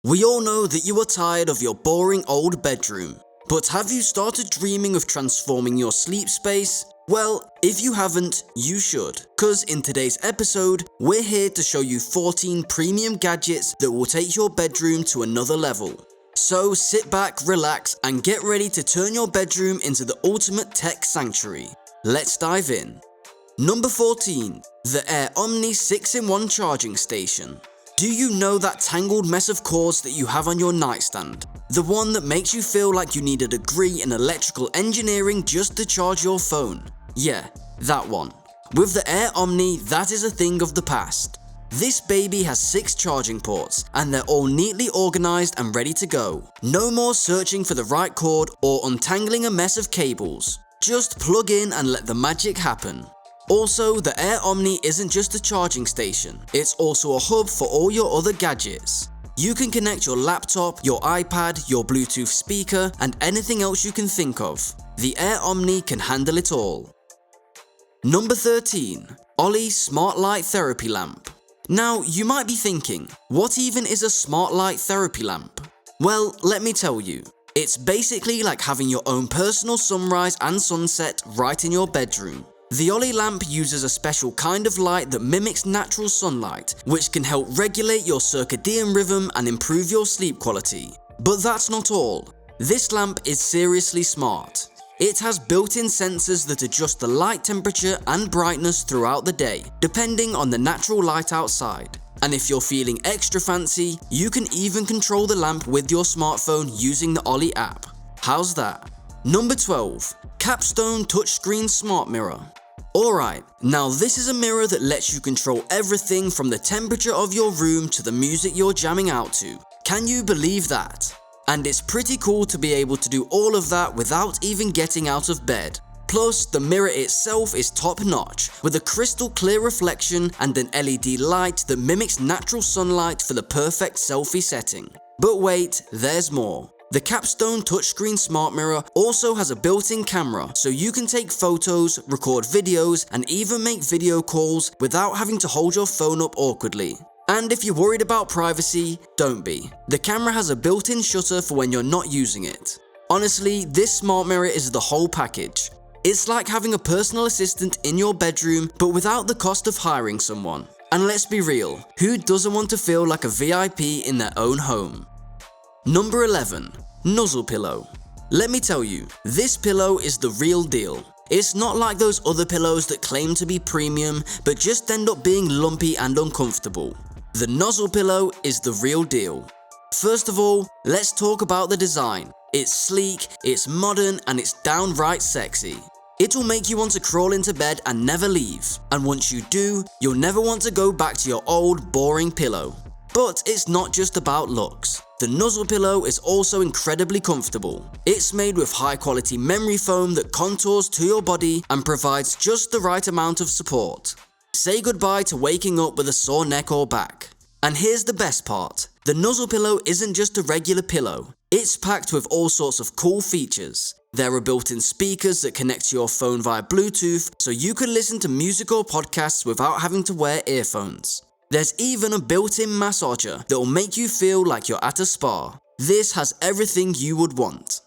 We all know that you are tired of your boring old bedroom, but have you started dreaming of transforming your sleep space? Well, if you haven't, you should, cause in today's episode, we're here to show you 14 premium gadgets that will take your bedroom to another level. So sit back, relax, and get ready to turn your bedroom into the ultimate tech sanctuary. Let's dive in. Number 14. The Air Omni 6-in-1 Charging Station. Do you know that tangled mess of cords that you have on your nightstand? The one that makes you feel like you need a degree in electrical engineering just to charge your phone? Yeah, that one. With the Air Omni, that is a thing of the past. This baby has 6 charging ports, and they're all neatly organized and ready to go. No more searching for the right cord or untangling a mess of cables. Just plug in and let the magic happen. Also, the Air Omni isn't just a charging station, it's also a hub for all your other gadgets. You can connect your laptop, your iPad, your Bluetooth speaker, and anything else you can think of. The Air Omni can handle it all. Number 13. Olly Smart Light Therapy Lamp. Now, you might be thinking, what even is a smart light therapy lamp? Well, let me tell you. It's basically like having your own personal sunrise and sunset right in your bedroom. The Olly lamp uses a special kind of light that mimics natural sunlight, which can help regulate your circadian rhythm and improve your sleep quality. But that's not all. This lamp is seriously smart. It has built-in sensors that adjust the light temperature and brightness throughout the day, depending on the natural light outside. And if you're feeling extra fancy, you can even control the lamp with your smartphone using the Olly app. How's that? Number 12. Capstone Touchscreen Smart Mirror. Alright, now this is a mirror that lets you control everything from the temperature of your room to the music you're jamming out to. Can you believe that? And it's pretty cool to be able to do all of that without even getting out of bed. Plus, the mirror itself is top notch, with a crystal clear reflection and an LED light that mimics natural sunlight for the perfect selfie setting. But wait, there's more. The Capstone Touchscreen Smart Mirror also has a built-in camera, so you can take photos, record videos, and even make video calls without having to hold your phone up awkwardly. And if you're worried about privacy, don't be. The camera has a built-in shutter for when you're not using it. Honestly, this smart mirror is the whole package. It's like having a personal assistant in your bedroom, but without the cost of hiring someone. And let's be real, who doesn't want to feel like a VIP in their own home? Number 11. Nuzzle Pillow. Let me tell you, this pillow is the real deal. It's not like those other pillows that claim to be premium, but just end up being lumpy and uncomfortable. The Nuzzle Pillow is the real deal. First of all, let's talk about the design. It's sleek, it's modern, and it's downright sexy. It'll make you want to crawl into bed and never leave. And once you do, you'll never want to go back to your old, boring pillow. But it's not just about looks. The Nuzzle Pillow is also incredibly comfortable. It's made with high-quality memory foam that contours to your body and provides just the right amount of support. Say goodbye to waking up with a sore neck or back. And here's the best part. The Nuzzle Pillow isn't just a regular pillow. It's packed with all sorts of cool features. There are built-in speakers that connect to your phone via Bluetooth, so you can listen to music or podcasts without having to wear earphones. There's even a built-in massager that will make you feel like you're at a spa. This has everything you would want.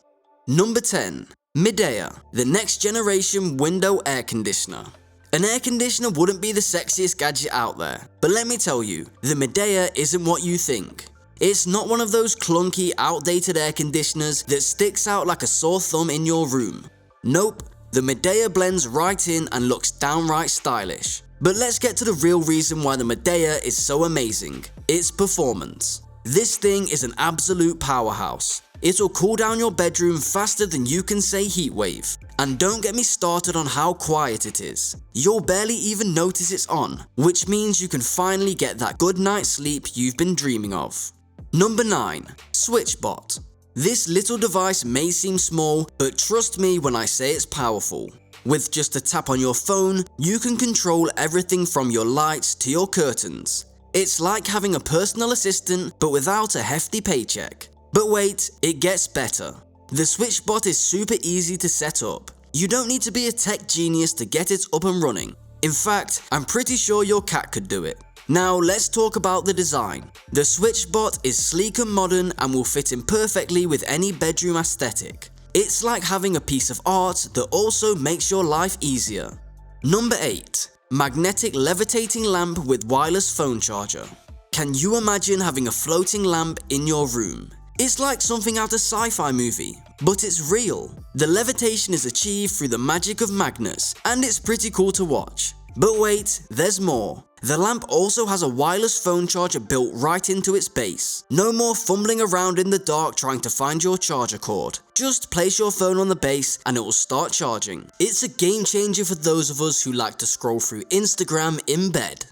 Number 10. Midea, the next generation window air conditioner. An air conditioner wouldn't be the sexiest gadget out there, but let me tell you, the Midea isn't what you think. It's not one of those clunky, outdated air conditioners that sticks out like a sore thumb in your room. Nope, the Midea blends right in and looks downright stylish. But let's get to the real reason why the Midea is so amazing. Its performance. This thing is an absolute powerhouse. It'll cool down your bedroom faster than you can say heatwave. And don't get me started on how quiet it is. You'll barely even notice it's on, which means you can finally get that good night's sleep you've been dreaming of. Number 9. SwitchBot. This little device may seem small, but trust me when I say it's powerful. With just a tap on your phone, you can control everything from your lights to your curtains. It's like having a personal assistant, but without a hefty paycheck. But wait, it gets better. The SwitchBot is super easy to set up. You don't need to be a tech genius to get it up and running. In fact, I'm pretty sure your cat could do it. Now let's talk about the design. The SwitchBot is sleek and modern and will fit in perfectly with any bedroom aesthetic. It's like having a piece of art that also makes your life easier. Number 8. Magnetic levitating lamp with wireless phone charger. Can you imagine having a floating lamp in your room? It's like something out of a sci-fi movie, but it's real. The levitation is achieved through the magic of magnets, and it's pretty cool to watch. But wait, there's more. The lamp also has a wireless phone charger built right into its base. No more fumbling around in the dark trying to find your charger cord. Just place your phone on the base and it will start charging. It's a game changer for those of us who like to scroll through Instagram in bed.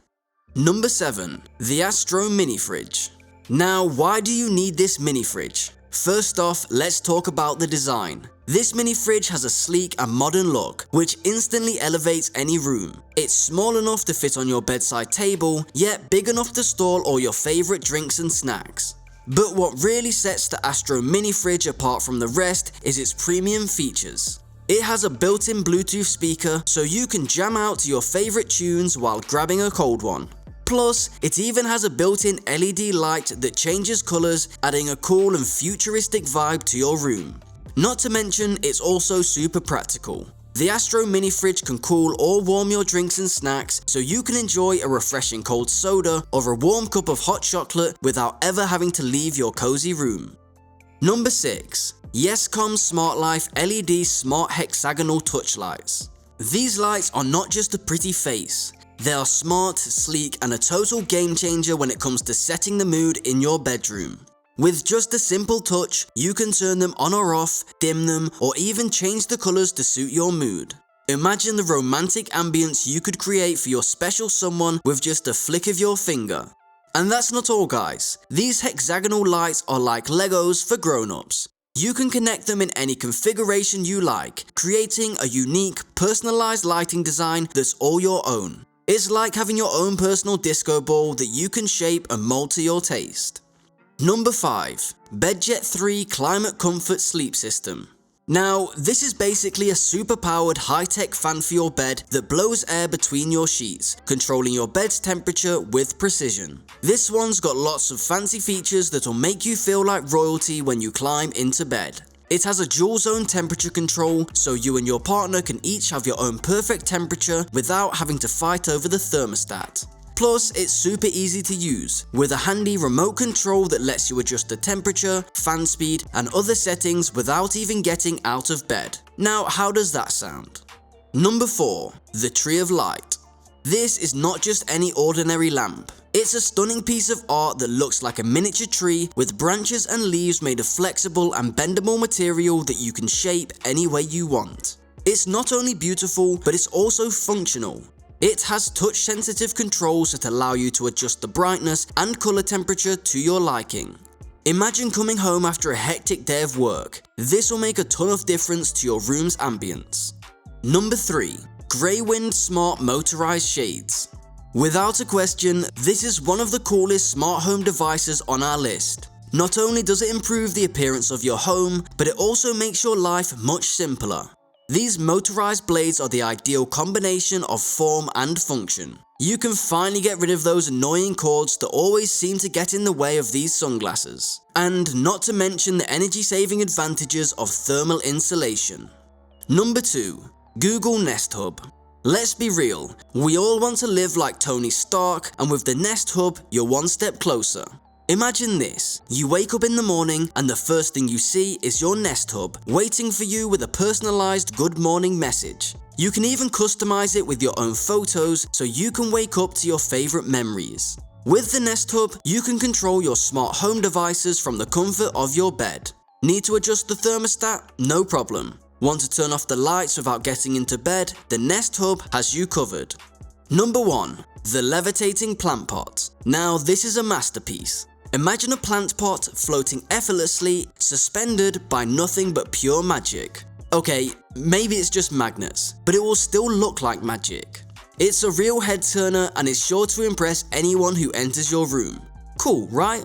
Number 7. The Astro Mini Fridge. Now, why do you need this mini fridge? First off, let's talk about the design. This mini fridge has a sleek and modern look, which instantly elevates any room. It's small enough to fit on your bedside table, yet big enough to store all your favorite drinks and snacks. But what really sets the Astro Mini Fridge apart from the rest is its premium features. It has a built-in Bluetooth speaker, so you can jam out to your favorite tunes while grabbing a cold one. Plus, it even has a built-in LED light that changes colors, adding a cool and futuristic vibe to your room. Not to mention, it's also super practical. The Astro Mini Fridge can cool or warm your drinks and snacks, so you can enjoy a refreshing cold soda or a warm cup of hot chocolate without ever having to leave your cozy room. Number 6. Yescom Smart Life LED Smart Hexagonal Touch Lights. These lights are not just a pretty face. They are smart, sleek, and a total game changer when it comes to setting the mood in your bedroom. With just a simple touch, you can turn them on or off, dim them, or even change the colors to suit your mood. Imagine the romantic ambience you could create for your special someone with just a flick of your finger. And that's not all, guys. These hexagonal lights are like Legos for grown-ups. You can connect them in any configuration you like, creating a unique, personalized lighting design that's all your own. It's like having your own personal disco ball that you can shape and mold to your taste. Number 5. BedJet 3 Climate Comfort Sleep System. Now, this is basically a super-powered high-tech fan for your bed that blows air between your sheets, controlling your bed's temperature with precision. This one's got lots of fancy features that'll make you feel like royalty when you climb into bed. It has a dual zone temperature control, so you and your partner can each have your own perfect temperature without having to fight over the thermostat. Plus, it's super easy to use, with a handy remote control that lets you adjust the temperature, fan speed, and other settings without even getting out of bed. Now, how does that sound? Number 4. The Tree of Light. This is not just any ordinary lamp. It's a stunning piece of art that looks like a miniature tree with branches and leaves made of flexible and bendable material that you can shape any way you want. It's not only beautiful, but it's also functional. It has touch-sensitive controls that allow you to adjust the brightness and color temperature to your liking. Imagine coming home after a hectic day of work. This will make a ton of difference to your room's ambience. Number 3. Greywind Smart Motorized Shades. Without a question, this is one of the coolest smart home devices on our list. Not only does it improve the appearance of your home, but it also makes your life much simpler. These motorized blades are the ideal combination of form and function. You can finally get rid of those annoying cords that always seem to get in the way of these sunglasses. And not to mention the energy-saving advantages of thermal insulation. Number 2. Google Nest Hub. Let's be real, we all want to live like Tony Stark, and with the Nest Hub, you're one step closer. Imagine this, you wake up in the morning and the first thing you see is your Nest Hub, waiting for you with a personalized good morning message. You can even customize it with your own photos so you can wake up to your favorite memories. With the Nest Hub, you can control your smart home devices from the comfort of your bed. Need to adjust the thermostat? No problem. Want to turn off the lights without getting into bed? The Nest Hub has you covered. Number 1. The Levitating Plant Pot. Now this is a masterpiece. Imagine a plant pot floating effortlessly, suspended by nothing but pure magic. Okay, maybe it's just magnets, but it will still look like magic. It's a real head turner and is sure to impress anyone who enters your room. Cool, right?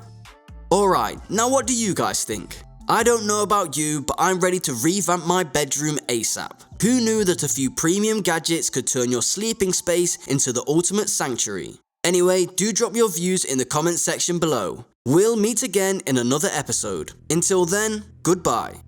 Alright, now what do you guys think? I don't know about you, but I'm ready to revamp my bedroom ASAP. Who knew that a few premium gadgets could turn your sleeping space into the ultimate sanctuary? Anyway, do drop your views in the comments section below. We'll meet again in another episode. Until then, goodbye.